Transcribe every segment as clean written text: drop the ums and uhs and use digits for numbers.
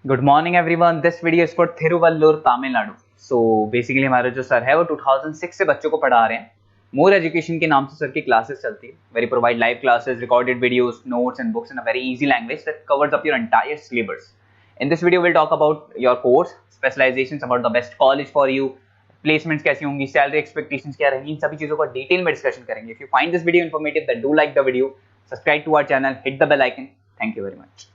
Good morning everyone. This video is for Thiruvallur Tamil Nadu. So basically हमारा जो sir है वो 2006 से बच्चों को पढ़ा रहे हैं। मोर एजुकेशन के नाम से सर की क्लासेस चलती है। Very provide live classes, recorded videos, notes and books in a very easy language that covers up your entire syllabus. In this video will talk about your course, specialisations, about the best college for you, placements कैसी होंगी, salary expectations क्या रहेंगी, इन सभी चीजों का detail में discussion करेंगे। If you find this video informative then do like the video, subscribe to our channel, hit the bell icon. Thank you very much.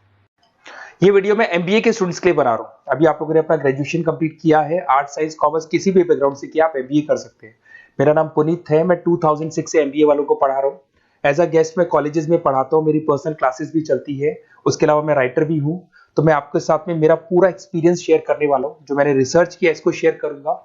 ये वीडियो मैं एमबीए के स्टूडेंट्स के लिए बना रहा हूँ। अभी आप लोगों ने अपना ग्रेजुएशन कंप्लीट किया है, आर्ट, साइंस, कॉमर्स, किसी भी बैकग्राउंड से किया आप एमबीए कर सकते हैं। मेरा नाम पुनीत है, मैं 2006 से एमबीए वालों को पढ़ा रहा हूँ। एज अ गेस्ट मैं कॉलेजेस में पढ़ाता हूँ, मेरी पर्सनल क्लासेस भी चलती है। उसके अलावा मैं राइटर भी हूँ। तो मैं आपके साथ में मेरा पूरा एक्सपीरियंस शेयर करने वाला हूँ। जो मैंने रिसर्च किया इसको शेयर करूंगा।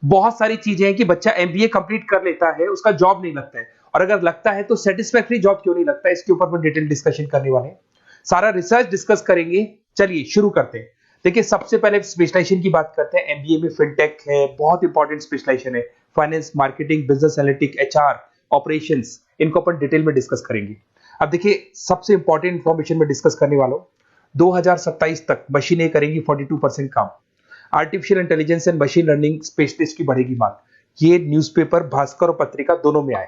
बहुत सारी चीजें हैं कि बच्चा एमबीए कंप्लीट कर लेता है, उसका जॉब नहीं लगता है, और अगर लगता है तो सेटिस्फैक्टरी जॉब क्यों नहीं लगता है, इसके ऊपर मैं डिटेल डिस्कशन करने वाले हैं। सारा रिसर्च डिस्कस करेंगे। चलिए शुरू करते हैं। देखिए, सबसे पहले स्पेशलाइजेशन की बात करते हैं। एमबीए में फिनटेक है, बहुत इंपॉर्टेंट स्पेशलाइजेशन है। Finance, marketing, business analytic, HR, operations, इनको अपन डिटेल में डिस्कस करेंगे। अब देखिए, सबसे इंपॉर्टेंट इंफॉर्मेशन में डिस्कस करने वाला हूं। 2027 तक मशीनें करेंगी 42% काम। Artificial intelligence and machine learning specialist की बढ़ेगी मांग। ये न्यूज़पेपर, भास्कर और पत्रिका दोनों में आए।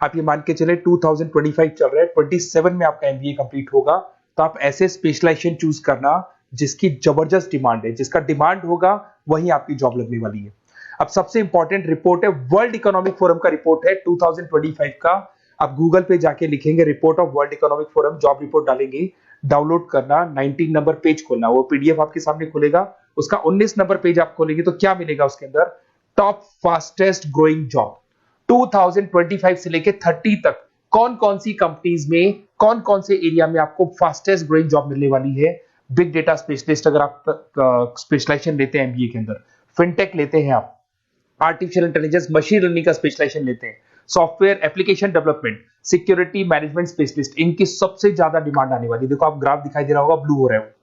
आप ये मान के चले 2025 चल रहा है, 27 में आपका एमबीए कंप्लीट होगा। तो आप ऐसे स्पेशलाइजेशन चूज करना जिसकी जबरदस्त डिमांड है। जिसका डिमांड होगा वही आपकी जॉब लगने वाली है। अब सबसे इंपॉर्टेंट रिपोर्ट है, वर्ल्ड इकोनॉमिक फोरम का रिपोर्ट है 2025 का। आप गूगल पे जाके लिखेंगे report of world economic forum, job report डालेंगे, डाउनलोड करना, 19 नंबर पेज खोलना, वो पीडीएफ आपके सामने खुलेगा। उसका 19 नंबर पेज आप खोलेंगे तो क्या मिलेगा उसके अंदर? टॉप फास्टेस्ट ग्रोइंग जॉब 2025 से लेके 30 तक कौन कौन सी कंपनीज में, कौन कौन से एरिया में आपको फास्टेस्ट ग्रोइंग जॉब मिलने वाली है। बिग डेटा स्पेशलिस्ट अगर आप स्पेशलाइजेशन लेते हैं एमबीए के अंदर, फिनटेक लेते हैं आप, आर्टिफिशियल इंटेलिजेंस, मशीन लर्निंग का स्पेशलाइजेशन लेते हैं, software application development, security management specialist, इनकी सबसे ज्यादा डिमांड आने वाली है। देखो, आप ग्राफ दिखाई दे रहा होगा, ब्लू हो रहा है।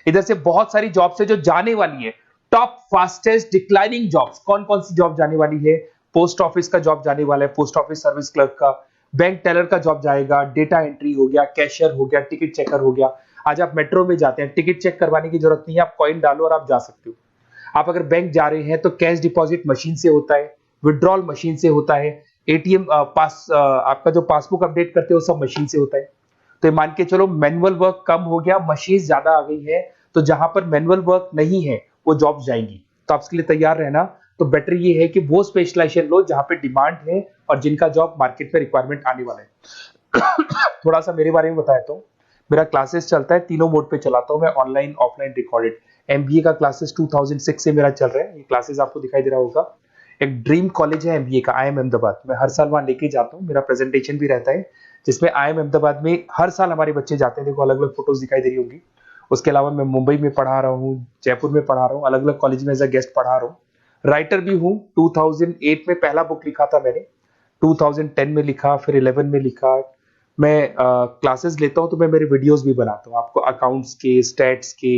इधर से बहुत सारी जॉब्स है जो जाने वाली है। टॉप फास्टेस्ट डिक्लाइनिंग जॉब्स, कौन कौन सी जॉब जाने वाली है? पोस्ट ऑफिस का जॉब जाने वाला है, पोस्ट ऑफिस सर्विस क्लर्क का, बैंक टेलर का जॉब जाएगा, डेटा एंट्री हो गया, कैशियर हो गया, टिकट चेकर हो गया। आज आप मेट्रो में जाते हैं, टिकट चेक करवाने की जरूरत नहीं है, आप कॉइन डालो और आप जा सकते हो। आप अगर बैंक जा रहे हैं तो कैश डिपॉजिट मशीन से होता है, विड्रॉल मशीन से होता है, एटीएम आपका जो पासबुक अपडेट करते हो सब मशीन से होता है। तो मान के चलो मैनुअल वर्क कम हो गया, मशीन ज्यादा आ गई है। तो जहां पर मैनुअल वर्क नहीं है वो जॉब जाएंगी। तो आप इसके लिए तैयार रहना। तो बेटर ये है कि वो स्पेशलाइजेशन लो जहां पे डिमांड है और जिनका जॉब मार्केट में रिक्वायरमेंट आने वाला है। थोड़ा सा मेरे बारे में बताया तो मेरा क्लासेस चलता है, तीनों मोड पे चलाता हूं मैं, ऑनलाइन, ऑफलाइन, रिकॉर्डेड। एमबीए का क्लासेस 2006 से मेरा चल रहा है। ये क्लासेस आपको दिखाई दे रहा होगा। एक ड्रीम कॉलेज है एमबीए का, आईएम अहमदाबाद। मैं हर साल वहां लेके जाता हूँ, मेरा प्रेजेंटेशन भी रहता है जिसमें आईएम अहमदाबाद में हर साल हमारे बच्चे जाते हैं। देखो, अलग अलग फोटोज दिखाई दे रही होंगी। उसके अलावा मैं मुंबई में पढ़ा रहा हूँ, जयपुर में पढ़ा रहा हूँ, अलग अलग कॉलेज में एज अ गेस्ट पढ़ा रहा हूँ। राइटर भी हूँ। 2008 में पहला बुक लिखा था मैंने, 2010 में लिखा, फिर 11 में लिखा। मैं क्लासेस लेता हूँ तो मैं मेरे वीडियोस भी बनाता हूँ आपको, अकाउंट्स के, स्टैट्स के।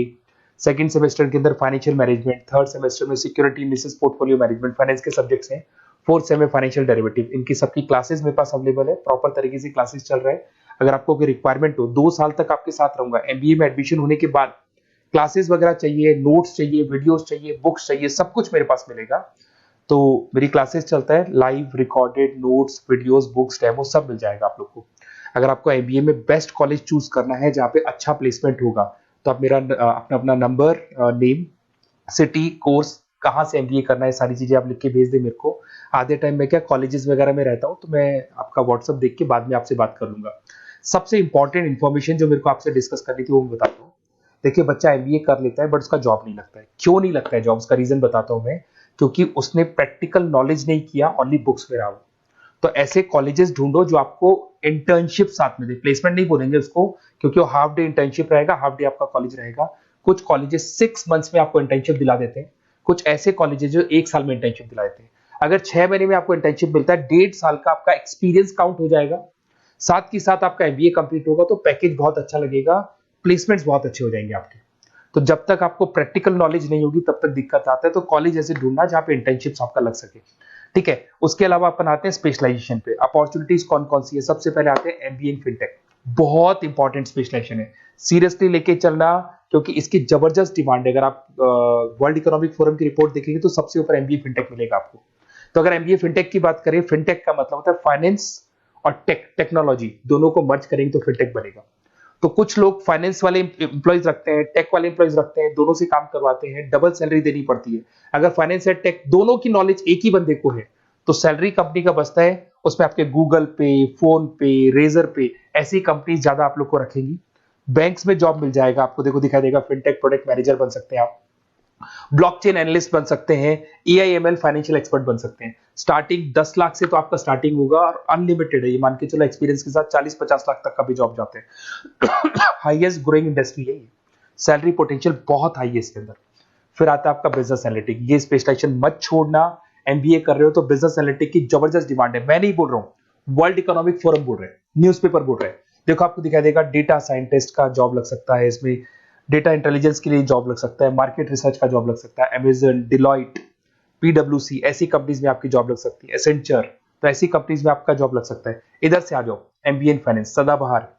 सेकंड सेमेस्टर के अंदर फाइनेंशियल मैनेजमेंट, थर्ड सेमेस्टर में security analysis, portfolio management, finance के सब्जेक्ट्स हैं। फोर्थ सेम में फाइनेंशियल डेरिवेटिव। इनकी सबकी क्लासेस मेरे पास अवेलेबल है, प्रॉपर तरीके से क्लासेस चल रहा है। अगर आपको कोई रिक्वायरमेंट हो, 2 साल तक आपके साथ रहूंगा। एमबीए में एडमिशन होने के बाद क्लासेस वगैरह चाहिए, नोट्स चाहिए, वीडियोस चाहिए, बुक्स चाहिए, सब कुछ मेरे पास मिलेगा। तो मेरी क्लासेस चलता है, live, recorded, notes, videos, books, demo सब मिल जाएगा आप लोग को। अगर आपको एमबीए में बेस्ट कॉलेज चूज करना है जहाँ पे अच्छा प्लेसमेंट होगा, तो आप मेरा अपना अपना नंबर, नेम, सिटी, कोर्स, कहाँ से एमबीए करना है, सारी चीजें आप लिख के भेज दे मेरे को। आधे टाइम में क्या कॉलेजेस वगैरह में रहता हूँ, तो मैं आपका व्हाट्सअप देख के बाद में आपसे बात कर लूंगा। सबसे इंपॉर्टेंट इन्फॉर्मेशन जो मेरे को आपसे डिस्कस करनी थी वो मैं बताता हूँ। देखिए, बच्चा एमबीए कर लेता है बट उसका जॉब नहीं लगता है। क्यों नहीं लगता है जॉब? उसका रीजन बताता हूँ मैं। क्योंकि उसने प्रैक्टिकल नॉलेज नहीं किया, ओनली बुक्स में रहा। तो ऐसे कॉलेजेस ढूंढो जो आपको इंटर्नशिप साथ में दे। प्लेसमेंट नहीं बोलेंगे उसको, क्योंकि वो हाफ डे इंटर्नशिप रहेगा, हाफ डे आपका कॉलेज रहेगा। कुछ कॉलेजेस 6 मंथ्स में आपको इंटर्नशिप दिला देते हैं, कुछ ऐसे कॉलेजेस जो 1 साल में इंटर्नशिप दिला देते हैं। अगर 6 महीने में आपको इंटर्नशिप मिलता है, 1.5 साल का आपका एक्सपीरियंस काउंट हो जाएगा। साथ ही साथ आपका एमबीए कंप्लीट होगा तो पैकेज बहुत अच्छा लगेगा, प्लेसमेंट्स बहुत अच्छे हो जाएंगे आपके। तो जब तक आपको प्रैक्टिकल नॉलेज नहीं होगी तब तक दिक्कत आता है। तो कॉलेज ऐसे ढूंढना जहाँ पे इंटर्नशिप आपका लग सके, ठीक है। उसके अलावा अपन आते हैं स्पेशलाइजेशन पे। अपॉर्चुनिटीज कौन कौन सी है? सबसे पहले आते हैं एमबीए इन फिनटेक। बहुत इंपॉर्टेंट स्पेशलाइजेशन है, सीरियसली लेके चलना, क्योंकि इसकी जबरदस्त डिमांड है। अगर आप वर्ल्ड इकोनॉमिक फोरम की रिपोर्ट देखेंगे तो सबसे ऊपर एमबीए फिनटेक मिलेगा आपको। तो अगर एमबीए फिनटेक की बात करें, फिनटेक का मतलब होता है फाइनेंस और टेक्नोलॉजी, दोनों को मर्ज करेंगे तो फिनटेक बनेगा। तो कुछ लोग फाइनेंस वाले एम्प्लॉइज रखते हैं, टेक वाले एम्प्लॉइज रखते हैं, दोनों से काम करवाते हैं, डबल सैलरी देनी पड़ती है। अगर फाइनेंस या टेक दोनों की नॉलेज एक ही बंदे को है तो सैलरी कंपनी का बचता है, उसमें आपके गूगल पे, फोन पे, रेजर पे, ऐसी कंपनी ज्यादा आप लोग को रखेंगी। बैंक्स में जॉब मिल जाएगा आपको, देखो दिखाई देगा, फिनटेक प्रोडक्ट मैनेजर बन सकते हैं आप, ब्लॉकचेन एनालिस्ट बन सकते हैं, एआईएमएल फाइनेंशियल एक्सपर्ट बन सकते हैं। स्टार्टिंग 10 लाख से तो आपका स्टार्टिंग होगा और अनलिमिटेड है, ये मान के चलो एक्सपीरियंस के साथ 40-50 लाख तक का भी जॉब जाते हैं। हाईएस्ट ग्रोइंग इंडस्ट्री है ये, सैलरी पोटेंशियल बहुत हाई है इसके अंदर। फिर आता है आपका बिजनेस एनालिटिक, ये स्पेशलाइजेशन मत छोड़ना। एमबीए कर रहे हो तो बिजनेस एनालिटिक की जबरदस्त डिमांड है। मैं नहीं बोल रहा हूं, वर्ल्ड इकोनॉमिक फोरम बोल रहे हैं, न्यूज़पेपर बोल रहे हैं। देखो आपको दिखाई देगा, डेटा साइंटिस्ट का जॉब लग सकता है इसमें, डेटा इंटेलिजेंस के लिए जॉब लग सकता है, मार्केट रिसर्च का जॉब लग सकता है, अमेजन, डिलॉइट, पीडब्ल्यूसी, ऐसी कंपनीज में आपकी जॉब लग सकती है, एसेंचर, तो ऐसी कंपनीज में आपका जॉब लग सकता है। इधर से आ जाओ, एमबीए इन फाइनेंस सदाबहार,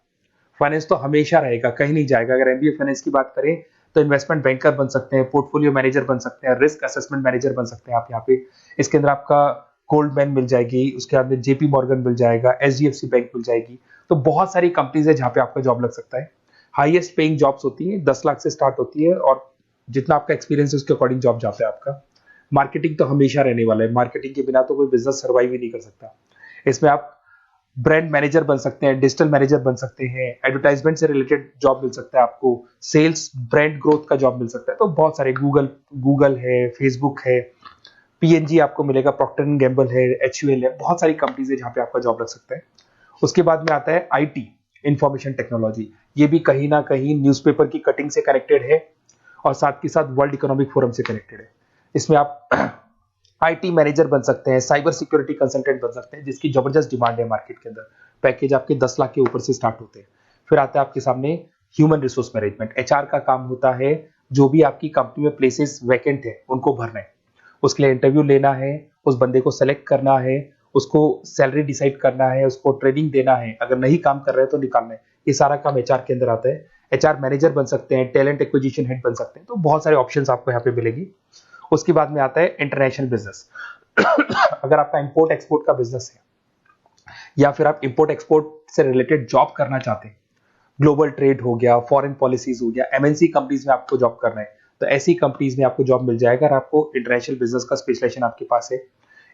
फाइनेंस तो हमेशा रहेगा, कहीं नहीं जाएगा। अगर एमबीए फाइनेंस की बात करें तो इन्वेस्टमेंट बैंकर बन सकते हैं, पोर्टफोलियो मैनेजर बन सकते हैं, रिस्क असेसमेंट मैनेजर बन सकते हैं आप यहाँ पे। इसके अंदर आपका गोल्डमैन मिल जाएगी, उसके बाद में जेपी मॉर्गन मिल जाएगा, एचडीएफसी बैंक मिल जाएगी। तो बहुत सारी कंपनीज है जहाँ पे आपका जॉब लग सकता है। हाईएस्ट पेइंग जॉब्स होती है, 10 लाख से स्टार्ट होती है, और जितना आपका एक्सपीरियंस है उसके अकॉर्डिंग जॉब जाता है आपका। मार्केटिंग तो हमेशा रहने वाला है, मार्केटिंग के बिना तो कोई बिजनेस सर्वाइव ही नहीं कर सकता। इसमें आप ब्रांड मैनेजर बन सकते हैं, डिजिटल मैनेजर बन सकते हैं, एडवर्टाइजमेंट से रिलेटेड जॉब मिल सकता है आपको, सेल्स ब्रांड ग्रोथ का जॉब मिल सकता है। तो बहुत सारे, गूगल है, फेसबुक है, पीएनजी आपको मिलेगा, प्रॉक्टर एंड गैम्बल है, एचयूएल है, बहुत सारी कंपनीज है जहाँ पे आपका जॉब लग सकता है। उसके बाद में आता है आईटी, इंफॉर्मेशन टेक्नोलॉजी, ये भी कहीं ना कहीं न्यूज़पेपर की कटिंग से कनेक्टेड है और साथ के साथ वर्ल्ड इकोनॉमिक फोरम से कनेक्टेड है। इसमें आप आईटी मैनेजर बन सकते हैं, साइबर सिक्योरिटी कंसल्टेंट बन सकते हैं, जिसकी जबरदस्त डिमांड है मार्केट के अंदर। पैकेज आपके 10 लाख के ऊपर से स्टार्ट होते हैं। फिर आता है आपके सामने ह्यूमन रिसोर्स मैनेजमेंट, एचआर का काम होता है, जो भी आपकी कंपनी में प्लेसेस वैकेंट है उनको भरना है, उसके लिए इंटरव्यू लेना है, उस बंदे को सेलेक्ट करना है, उसको सैलरी डिसाइड करना है, उसको ट्रेनिंग देना है, अगर नहीं काम कर रहे हैं तो निकालना है। ये सारा काम एचआर के अंदर आता है। एचआर मैनेजर बन सकते हैं, टैलेंट एक्विजिशन हेड बन सकते हैं। तो बहुत सारे ऑप्शंस आपको यहाँ पे मिलेगी। उसके बाद में आता है इंटरनेशनल बिजनेस। अगर आपका इंपोर्ट एक्सपोर्ट का बिजनेस है या फिर आप इंपोर्ट एक्सपोर्ट से रिलेटेड जॉब करना चाहते हैं, ग्लोबल ट्रेड हो गया, फॉरेन पॉलिसीज हो गया, एमएनसी कंपनीज में आपको जॉब करना है, तो ऐसी कंपनीज में आपको जॉब मिल जाएगा। अगर आपको इंटरनेशनल बिजनेस का स्पेशलाइजेशन आपके पास है,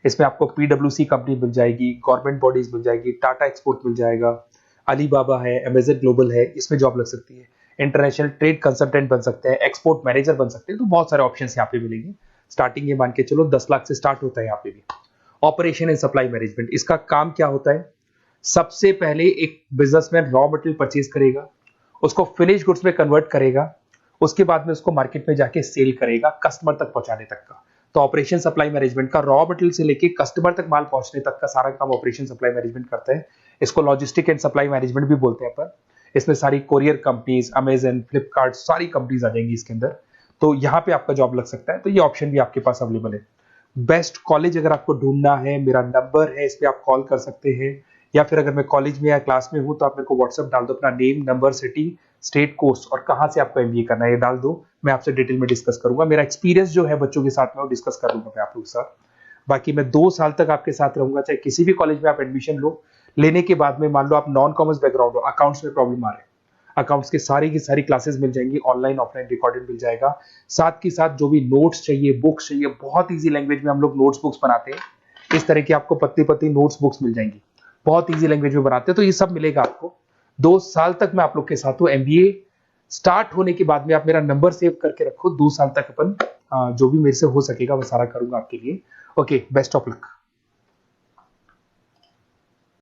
इसमें आपको पीडब्ल्यूसी कंपनी मिल जाएगी, गवर्नमेंट बॉडीज मिल जाएगी, टाटा एक्सपोर्ट मिल जाएगा, अलीबाबा है, अमेजन ग्लोबल है, इसमें जॉब लग सकती है। इंटरनेशनल ट्रेड कंसल्टेंट बन सकते हैं, एक्सपोर्ट मैनेजर बन सकते हैं। तो बहुत सारे ऑप्शन यहाँ पे मिलेंगे। स्टार्टिंग ये मान के चलो 10 लाख से स्टार्ट होता है यहाँ पे भी। ऑपरेशन एंड सप्लाई मैनेजमेंट, इसका काम क्या होता है? सबसे पहले एक बिजनेसमैन रॉ मटेरियल परचेज करेगा, उसको फिनिश गुड्स में कन्वर्ट करेगा, उसके बाद में उसको मार्केट में जाके सेल करेगा, कस्टमर तक पहुंचाने तक का। तो ऑपरेशन सप्लाई मैनेजमेंट का रॉ मटेरियल से लेके कस्टमर तक माल पहुंचने तक का सारा काम ऑपरेशन सप्लाई मैनेजमेंट करता है। इसको लॉजिस्टिक एंड सप्लाई मैनेजमेंट भी बोलते हैं अपन। इसमें सारी कोरियर कंपनीज, अमेजन, फ्लिपकार्ट, सारी कंपनीज आ जाएंगी इसके अंदर। तो यहाँ पे आपका जॉब लग सकता है। तो ये ऑप्शन भी आपके पास अवेलेबल है। बेस्ट कॉलेज अगर आपको ढूंढना है, मेरा नंबर है, इस पे आप कॉल कर सकते हैं, या फिर अगर मैं कॉलेज में या क्लास में हूं तो आप मेरे को व्हाट्सएप डाल दो, अपना name, number, city, state, course और कहां से आपको एमबीए करना है ये डाल दो। मैं आपसे डिटेल में डिस्कस करूंगा। मेरा एक्सपीरियंस जो है बच्चों के साथ में वो डिस्कस कर लूंगा मैं आप लोग के साथ। बाकी मैं 2 साल तक आपके साथ रहूंगा, चाहे किसी भी कॉलेज में आप एडमिशन लो। लेने के बाद में मान लो आप नॉन कॉमर्स बैकग्राउंड हो, अकाउंट्स में प्रॉब्लम आ रहा है, अकाउंट्स की सारी क्लासेस मिल जाएंगी, ऑनलाइन ऑफलाइन रिकॉर्डेड मिल जाएगा। साथ के साथ जो भी नोट्स चाहिए, बुक्स चाहिए, बहुत ईजी लैंग्वेज में हम लोग नोट्स बुक्स बनाते हैं। इस तरह की आपको पतली पतली नोट्स बुक्स मिल जाएंगी, बहुत ईजी लैंग्वेज में बनाते हैं। तो ये सब मिलेगा आपको। 2 साल तक मैं आप लोग के साथ हूँ। एमबीए स्टार्ट होने के बाद में आप मेरा नंबर सेव करके रखो। 2 साल तक अपन जो भी मेरे से हो सकेगा वो सारा करूंगा आपके लिए। Okay, best of luck.